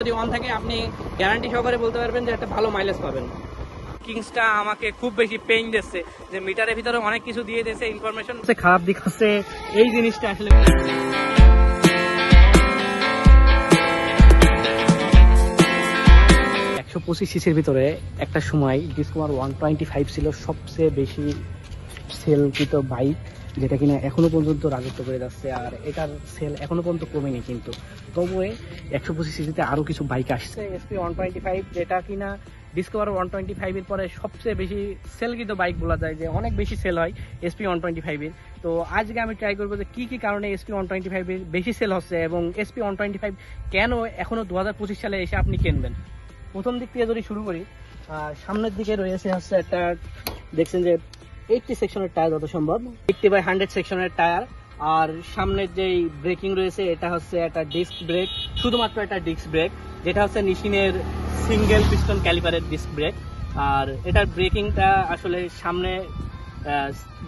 যদি অন থাকে আপনি গ্যারান্টি সহকারে বলতে পারবেন যে একটা ভালো মাইলেজ পাবেন। কিংসটা আমাকে খুব বেশি পেইন দিচ্ছে যে মিটারের ভিতরে অনেক কিছু দিয়ে দিয়েছে ইনফরমেশন। খারাপ দিক হচ্ছে এই জিনিসটা আসলে 125 সিসির ভিতরে একটা সময় ডিসকভার 125 ছিল সবচেয়ে বেশি সেলকৃত বাইক, যেটা কিনা এখনো পর্যন্ত রাজত্ব করে যাচ্ছে। আর এটার সেল এখনো পর্যন্ত কমেনি, কিন্তু তবুও 125 সিসিতে আরো কিছু বাইক আসছে। এসপি 125 যেটা কিনা ডিসকভার 125 এর পরে সবচেয়ে বেশি সেলকৃত বাইক বলা যায়, যে অনেক বেশি সেল হয় এসপি 125 এর। তো আজকে আমি ট্রাই করবো যে কি কি কারণে এসপি 125 এর বেশি সেল হচ্ছে এবং এসপি 125 কেন এখনো 2025 সালে এসে আপনি কিনবেন। প্রথম দিক থেকে যদি শুরু করি, সামনের দিকে রয়েছে হচ্ছে একটা, দেখছেন যে 80 সেকশনের টায়ার, যত সম্ভব 80/100 সেকশনের টায়ার। আর সামনের যেই ব্রেকিং রয়েছে এটা হচ্ছে একটা ডিস্ক ব্রেক, শুধুমাত্র একটা ডিস্ক ব্রেক, যেটা হচ্ছে নিশিনের সিঙ্গেল পিস্টন ক্যালিপারের ডিস্ক ব্রেক। আর এটার ব্রেকিংটা আসলে সামনে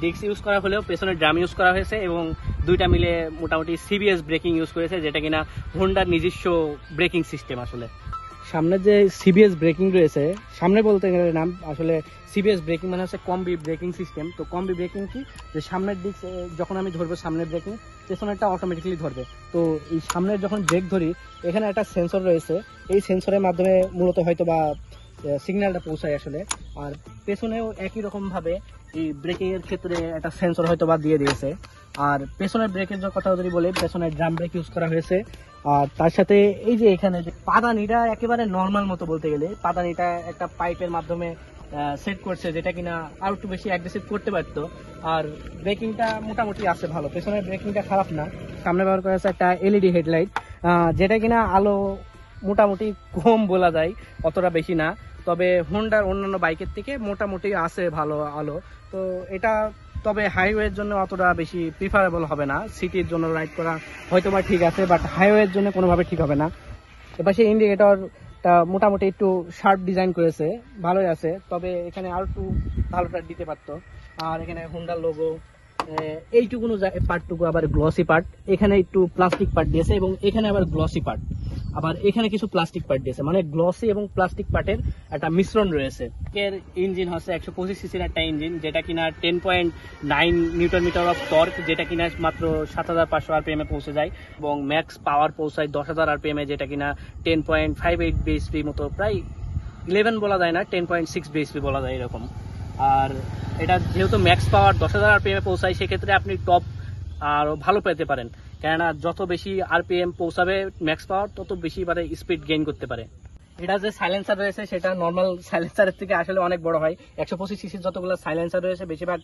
ডিস্ক ইউজ করা হলেও পেছনে ড্রাম ইউজ করা হয়েছে এবং দুইটা মিলে মোটামুটি সিবিএস ব্রেকিং ইউজ করেছে, যেটা কিনা হোন্ডার নিজস্ব ব্রেকিং সিস্টেম। আসলে সামনে যে সিবিএস ব্রেকিং রয়েছে, সামনে বলতে গেলে নাম আসলে সিবিএস ব্রেকিং মানে হচ্ছে কম্বি ব্রেকিং সিস্টেম। তো কম্বি ব্রেকিং কি, যে সামনের দিক যখন আমি ধরবো সামনের ব্রেকিং, পেছনেরটা অটোমেটিক্যালি ধরবে। তো এই সামনের যখন ব্রেক ধরি, এখানে একটা সেন্সর রয়েছে, এই সেন্সরের মাধ্যমে মূলত হয়তো বা সিগন্যালটা পৌঁছায় আসলে। আর পেছনেও একই রকম ভাবে এই ব্রেকিং এর ক্ষেত্রে একটা সেন্সর হয়তো বা দিয়ে দিয়েছে। আর পেছনের ব্রেকের কথা যদি বলি, পেছনের ড্রাম ব্রেক ইউজ করা হয়েছে। আর তার সাথে এই যে এখানে যে পাদানিটা একেবারে নর্মাল মতো বলতে গেলে, পাদানিটা একটা পাইপের মাধ্যমে সেট করছে, যেটা কিনা আর একটু বেশি অ্যাগ্রেসিভ করতে পারতো। আর ব্রেকিংটা মোটামুটি আছে ভালো, পেছনের ব্রেকিংটা খারাপ না। সামনে ব্যবহার করা হয়েছে একটা এলইডি হেডলাইট, যেটা কিনা আলো মোটামুটি কম বলা যায়, অতটা বেশি না। তবে হোন্ডার অন্যান্য বাইকের থেকে মোটামুটি আছে ভালো আলো। তো এটা তবে হাইওয়ের জন্য অতটা বেশি প্রিফারেবল হবে না। সিটির জন্য রাইড করা হয়তো বা ঠিক আছে, বাট হাইওয়ের জন্য কোনোভাবে ঠিক হবে না। এবার সেই ইন্ডিকেটরটা মোটামুটি একটু শার্প ডিজাইন করেছে, ভালোই আছে, তবে এখানে আর একটু ভালোটা দিতে পারতো। আর এখানে হোন্ডার লোগো, এইটুকুনো পার্টটুকু আবার গ্লসি পার্ট, এখানে একটু প্লাস্টিক পার্ট দিয়েছে এবং এখানে আবার গ্লসি পার্ট, আবার এখানে কিছু প্লাস্টিক পার্ট দিয়েছে, মানে গ্লসি এবং প্লাস্টিক পার্টের একটা মিশ্রণ রয়েছে। এর ইঞ্জিন হচ্ছে 125 সিসির একটা ইঞ্জিন, যেটা কিনা 10.9 নিউটন মিটার অফ টর্ক, যেটা কিনা মাত্র 7500 আরপিএম এ পৌঁছে যায় এবং ম্যাক্স পাওয়ার পৌঁছায় 10,000 আরপিএম এ, যেটা কিনা 10.58 বিএসপি মতো, প্রায় 11 বলা যায় না, 10.6 বিএসপি বলা যায় এরকম। আর এটা যেহেতু ম্যাক্স পাওয়ার 10,000 আরপিএম এ পৌঁছায়, সেক্ষেত্রে আপনি টপ আরো ভালো পেতে পারেন, কেননা যত বেশি আরপিএম পৌঁছাবে ম্যাক্স পাওয়ার, তত বেশি পারে স্পিড গেইন করতে পারে। এটা যে সাইলেন্সার রয়েছে সেটা নর্মাল সাইলেন্সারের থেকে আসলে অনেক বড় হয়। 125 সিসির যতগুলো সাইলেন্সার রয়েছে, বেশিরভাগ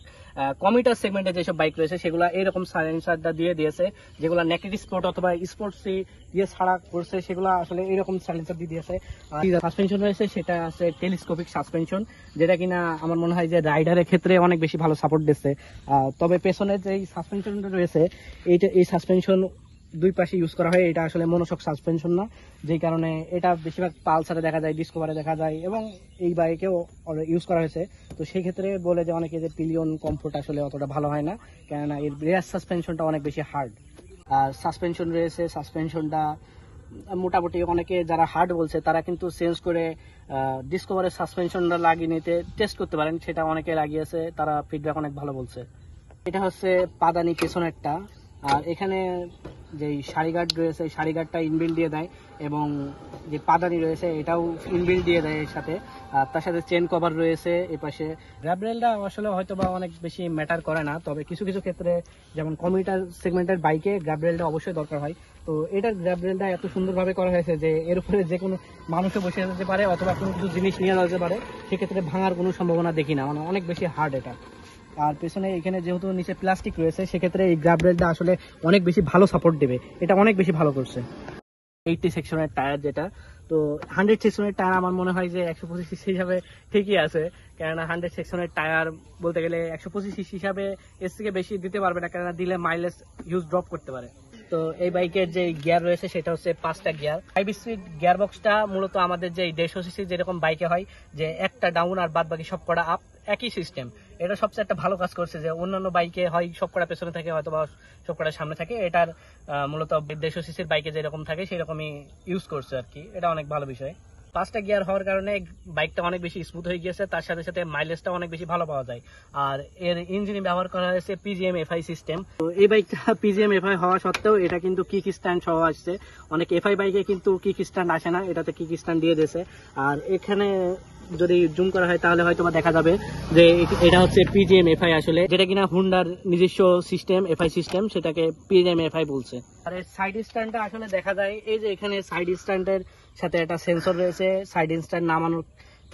কমিউটার সেগমেন্টে যেসব বাইক রয়েছে সেগুলো এইরকম সাইলেন্সারটা দিয়ে দিয়েছে। যেগুলো নেকেড স্পোর্ট অথবা স্পোর্টস দিয়ে ছাড়া করছে, সেগুলো আসলে এইরকম সাইলেন্সার দিয়ে দিয়েছে। সাসপেনশন রয়েছে, সেটা আছে টেলিস্কোপিক সাসপেনশন, যেটা কিনা আমার মনে হয় যে রাইডারের ক্ষেত্রে অনেক বেশি ভালো সাপোর্ট দিচ্ছে। তবে পেছনের যে সাসপেনশনটা রয়েছে, এই সাসপেনশন দুই পাশে ইউজ করা হয়, এটা আসলে মনোশক সাসপেনশন না, যেই কারণে এটা বেশিরভাগ পালসারে দেখা যায়, ডিসকভারে দেখা যায় এবং এই বাইকেও ইউজ করা হয়েছে। তো সেই ক্ষেত্রে বলে যে অনেকে যে পিলিয়ন কমফোর্ট আসলে অতটা ভালো হয় না, কেননা এর রেয়ার সাসপেনশনটা অনেক বেশি হার্ড। আর সাসপেনশন রয়েছে, সাসপেনশনটা মোটামুটি অনেকে যারা হার্ড বলছে তারা কিন্তু চেঞ্জ করে ডিসকভারের সাসপেনশনটা লাগিয়ে নিতে টেস্ট করতে পারেন, সেটা অনেকে লাগিয়েছে, তারা ফিডব্যাক অনেক ভালো বলছে। এটা হচ্ছে পাদানি পেছনেরটা। আর এখানে যে সারি গার্ড রয়েছে, সারি গার্ডটা ইনবিল্ড দিয়ে দেয় এবং যে পাদানি রয়েছে এটাও ইনবিল্ড দিয়ে দেয় এর সাথে। আর তার সাথে চেন কভার রয়েছে এপাশে। গ্র্যাব রেলটা আসলে হয়তো বা অনেক বেশি ম্যাটার করে না, তবে কিছু কিছু ক্ষেত্রে যেমন কমিউটার সেগমেন্টের বাইকে গ্র্যাব রেলটা অবশ্যই দরকার হয়। তো এটার গ্র্যাব রেলটা এত সুন্দরভাবে করা হয়েছে যে এর উপরে যে কোনো মানুষও বসে যেতে পারে অথবা কোনো কিছু জিনিস নিয়ে যেতে পারে, সেক্ষেত্রে ভাঙার কোনো সম্ভাবনা দেখি না, মানে অনেক বেশি হার্ড এটা। আর পেছনে এখানে যেহেতু নিচে প্লাস্টিক রয়েছে, সেক্ষেত্রে এই গ্র্যাব রেলটা আসলে অনেক বেশি ভালো সাপোর্ট দেবে, এটা অনেক বেশি ভালো করছে। 80 সেকশনের টায়ার যেটা, তো 100 সেকশনের টায়ার আমার মনে হয় যে 125 সিসি হিসাবে ঠিকই আছে, কেননা 100 সেকশনের টায়ার বলতে গেলে 125 সিসি হিসাবে এর থেকে বেশি দিতে পারবে না, কেননা দিলে মাইলেজ হিউজ ড্রপ করতে পারে। তো এই বাইকের যে গিয়ার রয়েছে সেটা হচ্ছে 5টা গিয়ার। 5 স্পিড গিয়ার বক্সটা মূলত আমাদের যে 150 সিসি যেরকম বাইকে হয়, যে একটা ডাউন আর বাদ বাকি সব করা আপ, একই সিস্টেম। এটা সবচেয়ে একটা ভালো কাজ করছে, যে অন্যান্য বাইকে হয় সবকটা পেছনে থাকে হয়তো বা সবকটা সামনে থাকে, এটার মূলত 150 সিসির বাইকে যেরকম থাকে সেরকমই ইউজ করছে আর কি। এটা অনেক ভালো বিষয়। 5টা গিয়ার হওয়ার কারণে বাইকটা অনেক বেশি স্মুথ হয়ে গিয়েছে, তার সাথে সাথে মাইলেজটা অনেক বেশি ভালো পাওয়া যায়। আর এর ইঞ্জিনে ব্যবহার করা হয়েছে PGM-FI সিস্টেম। তো এই বাইকটা PGM-FI হওয়া সত্ত্বেও এটা কিন্তু কিক স্ট্যান্ড সহ আসছে। অনেক FI বাইকে কিন্তু কিক স্ট্যান্ড আসে না, এটাতে কিক স্ট্যান্ড দিয়ে দিয়েছে। আর এখানে যদি জুম করা হয় তাহলে হয়তো দেখা যাবে যে এটা হচ্ছে PGM-FI আসলে, যেটা কিনা হুন্ডার নিজস্ব সিস্টেম, FI সিস্টেম, সেটাকে PGM-FI বলছে। আর সাইড স্ট্যান্ডটা আসলে দেখা যায় এই যে এখানে সাইড স্ট্যান্ডের সাথে একটা সেন্সর রয়েছে। সাইড স্ট্যান্ড নামানো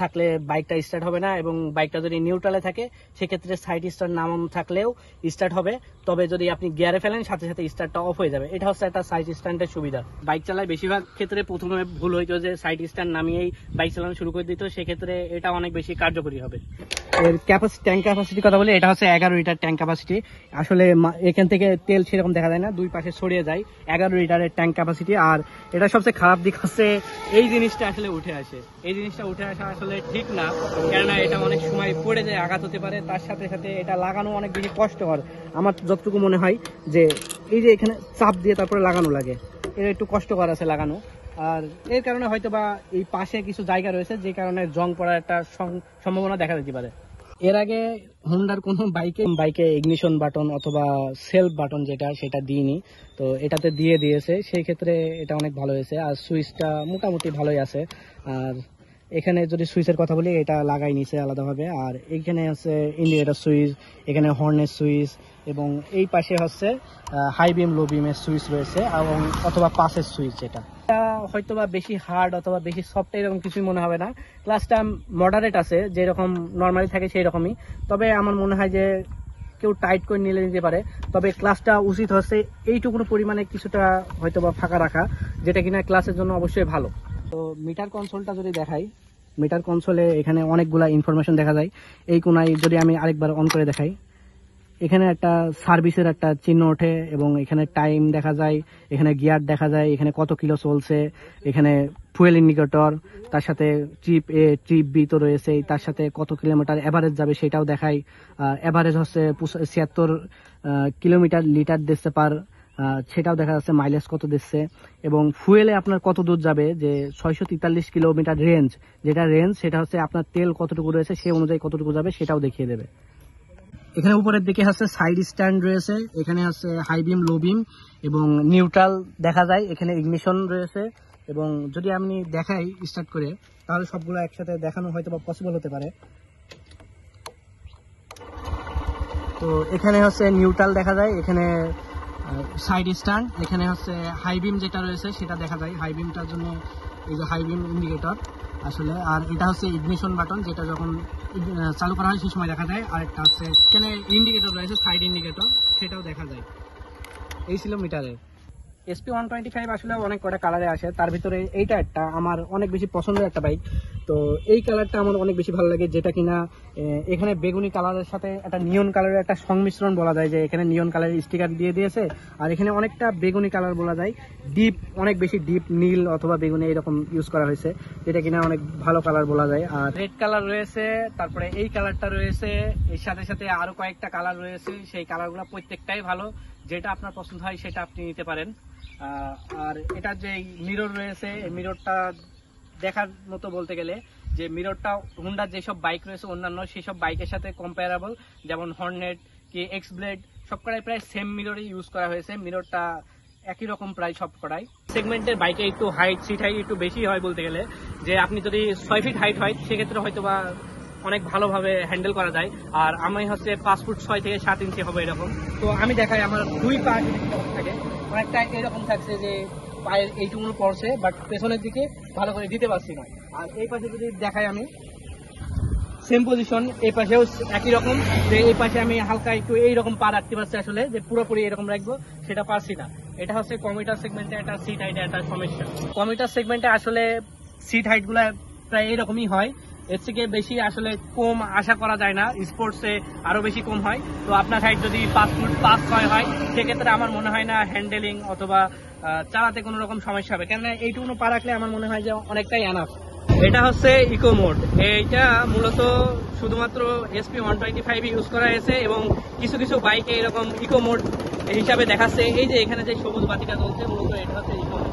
থাকলে বাইকটা স্টার্ট হবে না, এবং বাইকটা যদি নিউট্রালে থাকে সেক্ষেত্রে সাইড স্ট্যান্ড নামানো থাকলেও স্টার্ট হবে, তবে যদি আপনি গিয়ারে ফেলেন সাথে সাথে স্টার্টটা অফ হয়ে যাবে। এটা হচ্ছে একটা সাইড স্ট্যান্ডের সুবিধা। বাইক চালায় বেশিরভাগ ক্ষেত্রে প্রথমে ভুল হইতো যে সাইড স্ট্যান্ড নামিয়েই বাইক চালানো শুরু করে দিত, সেক্ষেত্রে এটা অনেক বেশি কার্যকরী হবে। এর ট্যাঙ্ক ক্যাপাসিটির কথা বলে, এটা হচ্ছে 11 লিটার ট্যাঙ্ক ক্যাপাসিটি। আসলে এখান থেকে তেল সেরকম দেখা যায় না, দুই পাশে ছড়িয়ে যায়। 11 লিটারের ট্যাঙ্ক ক্যাপাসিটি। আর এটা সবচেয়ে খারাপ দিক হচ্ছে এই জিনিসটা আসলে উঠে আসে। এই জিনিসটা উঠে আসা আসলে ঠিক না, কেননা এটা অনেক সময় পড়ে যায়, আঘাত হতে পারে। তার সাথে সাথে এটা লাগানো অনেক বেশি কষ্টকর। আমার যতটুকু মনে হয় যে এই যে এখানে চাপ দিয়ে তারপরে লাগানো লাগে, এটা একটু কষ্টকর আছে লাগানো। আর এর কারণে হয়তো বা এই পাশে কিছু জায়গা রয়েছে যে কারণে জং পড়ার একটা সম্ভাবনা দেখা যেতে পারে। এর আগে হোন্ডার কোন বাইকে ইগনিশন বাটন অথবা সেলফ বাটন সেটা দিইনি, তো এটাতে দিয়ে দিয়েছে, সেই ক্ষেত্রে এটা অনেক ভালো হয়েছে। আর সুইচটা মোটামুটি ভালোই আছে। আর এখানে যদি সুইচের কথা বলি, এটা লাগাই নিছে আলাদাভাবে। আর এইখানে আছে ইন্ডিকেটর সুইচ, এখানে হর্নের সুইচ, এবং এই পাশে হচ্ছে হাই বিম লো বিমের সুইচ রয়েছে, এবং অথবা পাসের সুইচ। এটা হয়তো বা বেশি হার্ড অথবা বেশি সফট এরকম কিছুই মনে হবে না। ক্লাসটা মডারেট আছে, যেরকম নর্মালি থাকে সেই রকমই। তবে আমার মনে হয় যে কেউ টাইট করে নিলে নিতে পারে, তবে ক্লাসটা উচিত হচ্ছে এইটুকুনো পরিমাণে কিছুটা হয়তো বা ফাঁকা রাখা, যেটা কিনা ক্লাসের জন্য অবশ্যই ভালো। তো মিটার কনসোলটা যদি দেখাই, মিটার কনসোলে এখানে অনেকগুলা ইনফরমেশন দেখা যায়। এই কোনায় যদি আমি আরেকবার অন করে দেখাই, এখানে একটা সার্ভিসের একটা চিহ্ন ওঠে, এবং এখানে টাইম দেখা যায়, এখানে গিয়ার দেখা যায়, এখানে কত কিলো চলছে, এখানে ফুয়েল ইন্ডিকেটর, তার সাথে ট্রিপ A ট্রিপ B তো রয়েছে, তার সাথে কত কিলোমিটার এভারেজ যাবে সেটাও দেখায়। এভারেজ হচ্ছে 76 কিলোমিটার লিটার দিচ্ছে পার, সেটাও দেখা যাচ্ছে। মাইলেজ কত দিচ্ছে, এবং ফুয়েলে আপনার কত দূর যাবে, যে 643 কিলোমিটার রেঞ্জ, যেটা রেঞ্জ সেটা হচ্ছে আপনার তেল কতটুকু রয়েছে সেই অনুযায়ী কতটুকু যাবে সেটাও দেখিয়ে দেবে। এখানে উপরের দিকে হচ্ছে সাইড স্ট্যান্ড রয়েছে, এখানে হচ্ছে হাই বিম লো বিম এবং নিউট্রাল দেখা যায়, এখানে ইগনিশন রয়েছে। এবং যদি আমি দেখাই স্টার্ট করে, তাহলে সবগুলো একসাথে দেখানো হয়তো বা পসিবল হতে পারে। তো এখানে হচ্ছে নিউট্রাল দেখা যায়, এখানে সাইড স্ট্যান্ড, এখানে হচ্ছে হাই বিম যেটা রয়েছে সেটা দেখা যায়। হাই বিমটার জন্য এই যে হাই বিম ইন্ডিকেটর আসলে। আর এটা হচ্ছে ইগনিশন বাটন, যেটা যখন চালু করা হয় সেই সময় দেখা যায়। আর একটা হচ্ছে এখানে ইন্ডিকেটর রয়েছে, সাইড ইন্ডিকেটর, সেটাও দেখা যায়। এই ছিল মিটারে। SP125 আসলে অনেক কটা কালারে আসে, তার ভিতরে এইটা একটা আমার অনেক বেশি পছন্দের একটা বাইক। তো এই কালারটা আমার অনেক বেশি ভালো লাগে, যেটা কিনা এখানে বেগুনি কালারের সাথে একটা নিয়ন কালারের একটা সংমিশ্রণ বলা যায়, যে এখানে নিয়ন কালারের স্টিকার দিয়ে দিয়েছে, আর এখানে অনেকটা বেগুনি কালার বলা যায়, ডিপ, অনেক বেশি ডিপ নীল অথবা বেগুনি এরকম ইউজ করা হয়েছে, যেটা কিনা অনেক ভালো কালার বলা যায়। আর রেড কালার রয়েছে, তারপরে এই কালারটা রয়েছে, এর সাথে সাথে আরো কয়েকটা কালার রয়েছে। সেই কালারগুলো প্রত্যেকটাই ভালো, যেটা আপনার পছন্দ হয় সেটা আপনি নিতে পারেন। আর এটার যে মিরর রয়েছে, এই মিররটা দেখার মতো বলতে গেলে, যে মিররটা হুন্ডার যেসব বাইক রয়েছে অন্যান্য সেসব বাইকের সাথে কম্পারেবল, যেমন হর্নেট কি এক্স ব্লেড সবকটাই প্রায় সেম মিররই ইউজ করা হয়েছে। মিররটা একই রকম প্রায় সবকটাই। সেগমেন্টের বাইকে একটু হাইট, সিট হাইট একটু বেশি হয় বলতে গেলে, যে আপনি যদি 6 ফিট হাইট হয় সেক্ষেত্রে হয়তো বা অনেক ভালোভাবে হ্যান্ডেল করা যায়। আর আমি হচ্ছে 5 ফুট 6 থেকে 7 ইঞ্চি হবে এরকম। তো আমি দেখাই আমার দুই পা থাকে অনেকটা এরকম থাকছে, যে পায়ের এইটুকু পড়ছে, বাট পেছনের দিকে ভালো করে দিতে পারছি না। আর এই পাশে যদি দেখাই আমি সেম পজিশন, এই পাশেও একই রকম, যে এই পাশে আমি হালকা একটু এইরকম পা রাখতে পারছি আসলে, যে পুরোপুরি এরকম রাখবো সেটা পারছি না। এটা হচ্ছে কমিউটার সেগমেন্টে একটা সিট হাইটের একটা সমস্যা। কমিউটার সেগমেন্টে আসলে সিট হাইট গুলা প্রায় এরকমই হয়, এর থেকে বেশি আসলে কম আশা করা যায় না। স্পোর্টসে আরো বেশি কম হয়। তো আপনার হাইট যদি 5 ফুট 5-6 হয় সেক্ষেত্রে আমার মনে হয় না হ্যান্ডেলিং অথবা চালাতে কোনো রকম সমস্যা হবে, কেননা এইটুকু পা রাখলে আমার মনে হয় যে অনেকটাই এনাফ। এটা হচ্ছে ইকো মোড। এইটা মূলত শুধুমাত্র SP 125 ইউজ করা হয়েছে এবং কিছু কিছু বাইকে এরকম ইকো মোড হিসাবে দেখাচ্ছে। এই যে এখানে যে সবুজ বাতিটা চলছে মূলত এটা হচ্ছে ইকো মোড।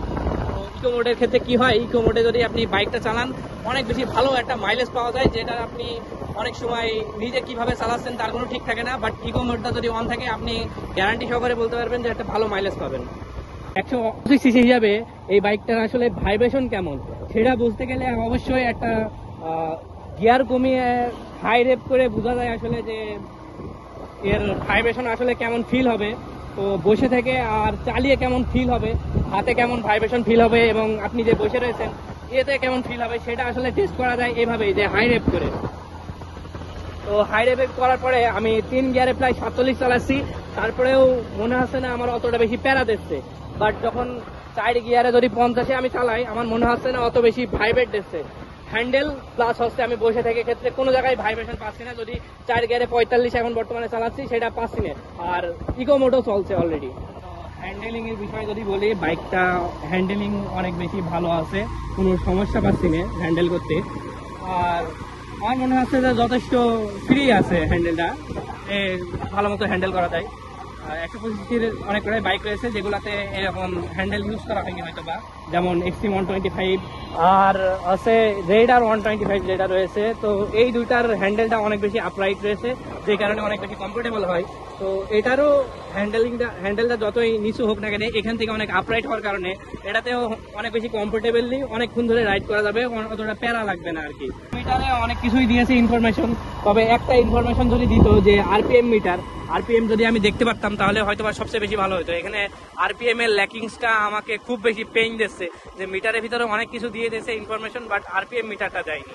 ইকো মোডের ক্ষেত্রে কি হয়, ইকো মোডে যদি আপনি বাইকটা চালান অনেক বেশি ভালো একটা মাইলেজ পাওয়া যায়, যেটা আপনি অনেক সময় নিজে কিভাবে চালাচ্ছেন তার কোনো ঠিক থাকে না। বাট ইকো মোডটা যদি অন থাকে আপনি গ্যারান্টি সহকারে বলতে পারবেন যে একটা ভালো মাইলেজ পাবেন। 180 সিসি হিসাবে এই বাইকটার আসলে ভাইব্রেশন কেমন সেটা বুঝতে গেলে অবশ্যই একটা গিয়ার কমিয়ে হাই রেপ করে বোঝা যায় আসলে যে এর ভাইব্রেশন আসলে কেমন ফিল হবে। তো বসে থেকে আর চালিয়ে কেমন ফিল হবে, হাতে কেমন ভাইব্রেশন ফিল হবে এবং আপনি যে বসে রয়েছেন এতে কেমন ফিল হবে সেটা আসলে টেস্ট করা যায় এভাবেই, যে হাই রেপ করে। তো হাই রেপ করার পরে আমি 3 গিয়ারে প্রায় 47 চালাচ্ছি, তারপরেও মনে হচ্ছে না আমার অতটা বেশি প্যারা দিচ্ছে। বাট যখন 4 গিয়ারে যদি 50-এ আমি চালাই আমার মনে হচ্ছে না অত বেশি ভাইব্রেট দিচ্ছে। হ্যান্ডেল প্লাস হচ্ছে আমি বসে থেকে ক্ষেত্রে কোনো জায়গায় ভাইব্রেশন পাচ্ছি না। যদি 4 গিয়ারে 45 এখন বর্তমানে চালাচ্ছি সেটা পাচ্ছি না। আর ইকো মোডও চলছে অলরেডি। হ্যান্ডেলিং এর বিষয়ে যদি বলি, বাইকটা হ্যান্ডেলিং অনেক বেশি ভালো আছে, কোনো সমস্যা পাচ্ছি না হ্যান্ডেল করতে। আর আমার মনে হচ্ছে যে যথেষ্ট ফ্রি আছে হ্যান্ডেলটা, ভালো মতো হ্যান্ডেল করা যায়। 125 অনেক কটাই বাইক রয়েছে যেগুলাতে এরকম হ্যান্ডেল ইউজ করা হয়নি হয়তো বা, যেমন XT 125 আর আছে রেডার 125 যেটা রয়েছে। তো এই দুইটার হ্যান্ডেলটা অনেক বেশি আপরাইট রয়েছে, যে কারণে অনেক বেশি কমফোর্টেবল হয়। তো এটারও হ্যান্ডেলটা যতই নিচু হোক না কেন এখান থেকে অনেক আপরাইট হওয়ার কারণে এটাতেও অনেক বেশি কমফোর্টেবলি অনেকক্ষণ ধরে রাইড করা যাবে, অতটা প্যারা লাগবে না আর কি। মিটারে অনেক কিছুই দিয়েছে ইনফরমেশন, তবে একটা ইনফরমেশন যদি দিত যে RPM মিটার, RPM যদি আমি দেখতে পারতাম তাহলে হয়তো বা সবচেয়ে বেশি ভালো হতো। এখানে RPM এর ল্যাকিংসটা আমাকে খুব বেশি পেইন দিচ্ছে, যে মিটারের ভিতরে অনেক কিছু দিয়ে দিয়েছে ইনফরমেশন বাট RPM মিটারটা দেয়নি।